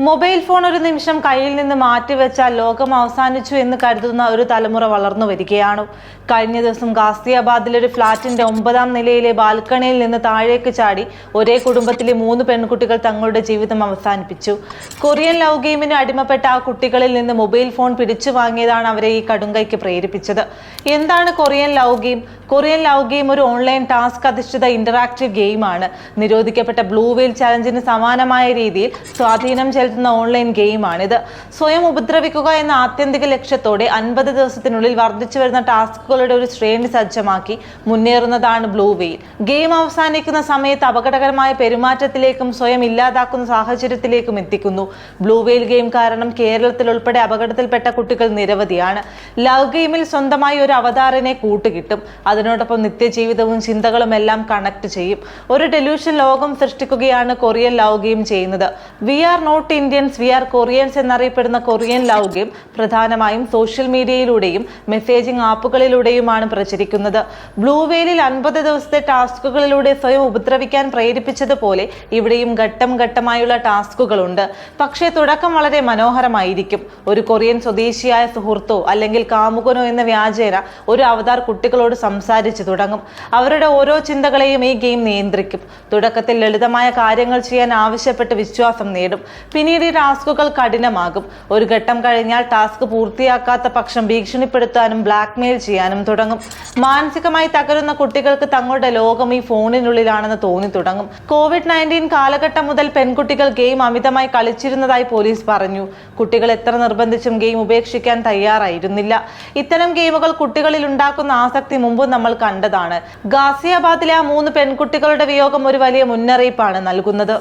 Mobile phone ഒരു നിമിഷം കയ്യിൽ നിന്ന് മാറ്റിവെച്ചാൽ ലോകം അവസാനിച്ചു എന്ന് കരുതുന്ന ഒരു തലമുറ വളർന്നു വരികയാണ്. കഴിഞ്ഞ ദിവസം ഗാസിയാബാദിലെ ഒരു ഫ്ളാറ്റിന്റെ 9ാം നിലയിലെ ബാൽക്കണിയിൽ നിന്ന് താഴേക്ക് ചാടി ഒരേ കുടുംബത്തിലെ 3 പെൺകുട്ടികൾ തങ്ങളുടെ ജീവിതം അവസാനിപ്പിച്ചു. കൊറിയൻ ലവ് ഗെയിമിന് അടിമപ്പെട്ട ആ കുട്ടികളിൽ നിന്ന് മൊബൈൽ ഫോൺ പിടിച്ചു വാങ്ങിയതാണ് അവരെ ഈ കടുങ്കൈക്ക് പ്രേരിപ്പിച്ചത്. എന്താണ് Korean love game? Korean love game ഒരു ഓൺലൈൻ ടാസ്ക് അധിഷ്ഠിത ഇന്ററാക്റ്റീവ് ഗെയിമാണ്. നിരോധിക്കപ്പെട്ട ബ്ലൂ വെയിൽ ചലഞ്ചിന് സമാനമായ രീതിയിൽ സ്വാധീനം ചെലുത്തുന്ന ഓൺലൈൻ ഗെയിമാണിത്. സ്വയം ഉപദ്രവിക്കുക എന്ന ആത്യന്തിക ലക്ഷ്യത്തോടെ 50 ദിവസത്തിനുള്ളിൽ വർദ്ധിച്ചു വരുന്ന ടാസ്കുകളുടെ ഒരു ശ്രേണി സജ്ജമാക്കി മുന്നേറുന്നതാണ് ബ്ലൂ വെയിൽ. ഗെയിം അവസാനിക്കുന്ന സമയത്ത് അപകടകരമായ പെരുമാറ്റത്തിലേക്കും സ്വയം ഇല്ലാതാക്കുന്ന സാഹചര്യത്തിലേക്കും എത്തിക്കുന്നു. ബ്ലൂ വെയിൽ ഗെയിം കാരണം കേരളത്തിൽ ഉൾപ്പെടെ അപകടത്തിൽപ്പെട്ട കുട്ടികൾ നിരവധിയാണ്. ലവ് ഗെയിമിൽ സ്വന്തമായി ഒരു അവതാറിനെ കൂട്ടുകിട്ടും. അതിനോടൊപ്പം നിത്യജീവിതവും ചിന്തകളും എല്ലാം കണക്ട് ചെയ്യും. ഒരു ഡെലൂഷൻ ലോകം സൃഷ്ടിക്കുകയാണ് കൊറിയൻ ലവ് ഗെയിം ചെയ്യുന്നത്. We are not Indians, we are Koreans എന്നറിയപ്പെടുന്ന കൊറിയൻ ലവ് ഗെയിം പ്രധാനമായും സോഷ്യൽ മീഡിയയിലൂടെയും മെസ്സേജിംഗ് ആപ്പുകളിലൂടെയുമാണ് പ്രചരിക്കുന്നത്. ബ്ലൂ വെയിലിൽ 50 ദിവസത്തെ ടാസ്കുകളിലൂടെ സ്വയം ഉപദ്രവിക്കാൻ പ്രേരിപ്പിച്ചതുപോലെ ഇവിടെയും ഘട്ടം ഘട്ടമായുള്ള ടാസ്കുകളുണ്ട്. പക്ഷേ തുടക്കം വളരെ മനോഹരമായിരിക്കും. ഒരു കൊറിയൻ സ്വദേശിയായ സുഹൃത്തോ അല്ലെങ്കിൽ കാമുകനോ എന്ന വ്യാജേന ഒരു അവതാർ കുട്ടികളോട് സംസാരിച്ചു തുടങ്ങും. അവരുടെ ഓരോ ചിന്തകളെയും ഈ ഗെയിം നിയന്ത്രിക്കും. തുടക്കത്തിൽ ലളിതമായ കാര്യങ്ങൾ ചെയ്യാൻ ആവശ്യപ്പെട്ട് വിശ്വാസം നേടും. പിന്നീട് ഈ ടാസ്കുകൾ കഠിനമാകും. ഒരു ഘട്ടം കഴിഞ്ഞാൽ ടാസ്ക് പൂർത്തിയാക്കാത്ത പക്ഷം ഭീഷണിപ്പെടുത്താനും ബ്ലാക്ക്മെയിൽ ചെയ്യാനും തുടങ്ങും. മാനസികമായി തകരുന്ന കുട്ടികൾക്ക് തങ്ങളുടെ ലോകം ഈ ഫോണിനുള്ളിലാണെന്ന് തോന്നി തുടങ്ങും. COVID-19 കാലഘട്ടം മുതൽ പെൺകുട്ടികൾ ഗെയിം അമിതമായി കളിച്ചിരുന്നതായി പോലീസ് പറഞ്ഞു. കുട്ടികൾ എത്ര നിർബന്ധിച്ചും ഗെയിം ഉപേക്ഷിക്കാൻ തയ്യാറായിരുന്നില്ല. ഇത്തരം ഗെയിമുകൾ കുട്ടികളിൽ ഉണ്ടാക്കുന്ന ആസക്തി മുമ്പ് നമ്മൾ കണ്ടതാണ്. ഗാസിയാബാദിലെ ആ 3 പെൺകുട്ടികളുടെ വിയോഗം ഒരു വലിയ മുന്നറിയിപ്പാണ് നൽകുന്നത്.